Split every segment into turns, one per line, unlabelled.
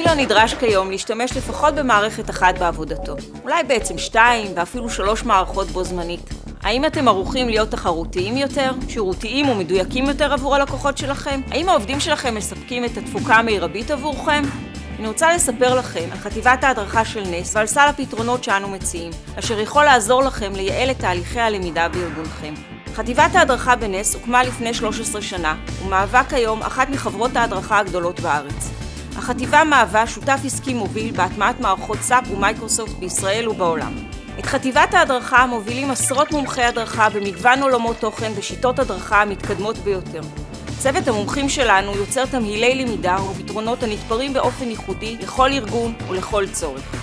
מי לא נדרש כיום להשתמש לפחות במערכת אחת בעבודתו? אולי בעצם 2 ואפילו 3 מערכות בו זמנית. האם אתם ערוכים להיות תחרותיים יותר, שירותיים ומדויקים יותר עבור הלקוחות שלכם? האם העובדים שלכם מספקים את התפוקה המרבית עבורכם? אני רוצה לספר לכם על חטיבת ההדרכה של נס ועל סל הפתרונות שאנו מציעים, אשר יכול לעזור לכם לייעל את תהליכי הלמידה בארגונכם. חטיבת ההדרכה בנס הוקמה לפני 13 שנה, ומהווה כיום אחת מחברות ההדרכה הגדולות בארץ. החטיבה מהווה שותף עסקי מוביל בהטמעת מערכות סאפ ומייקרוסופט בישראל ובעולם. את חטיבת ההדרכה מובילים עשרות מומחי הדרכה במגוון עולמות תוכן ושיטות הדרכה המתקדמות ביותר. צוות המומחים שלנו יוצר תמהילי למידה ופתרונות הנתפרים באופן ייחודי לכל ארגון ולכל צורך.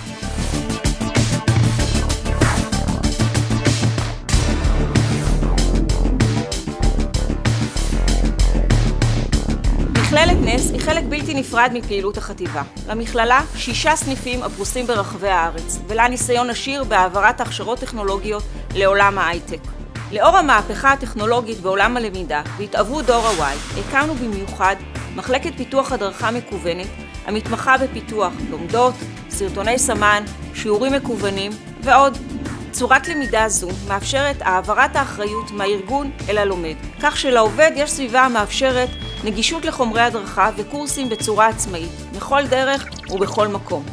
מכללת נס היא חלק בלתי נפרד מפעילות החטיבה. למכללה 6 סניפים הפרוסים ברחבי הארץ, ולה ניסיון עשיר בהעברת הכשרות טכנולוגיות לעולם ההייטק. לאור המהפכה הטכנולוגית בעולם הלמידה והתאבות דור ה-Y, הקמנו במיוחד מחלקת פיתוח הדרכה מקוונת, המתמחה בפיתוח לומדות, סרטוני סמן, שיעורים מקוונים ועוד. צורת למידה זו מאפשרת העברת האחריות מהארגון אל הלומד, כך שלעובד יש סביבה המאפשרת נגישות לחומרי הדרכה וקורסים בצורה עצמאית, בכל דרך ובכל מקום,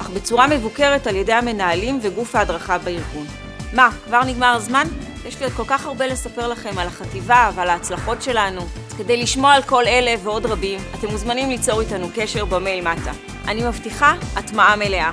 אך בצורה מבוקרת על ידי המנהלים וגוף ההדרכה בארגון. מה, כבר נגמר הזמן? יש לי עוד כל כך הרבה לספר לכם על החטיבה ועל ההצלחות שלנו. כדי לשמוע על כל אלה ועוד רבים, אתם מוזמנים ליצור איתנו קשר במייל מטה. אני מבטיחה, הטמעה מלאה.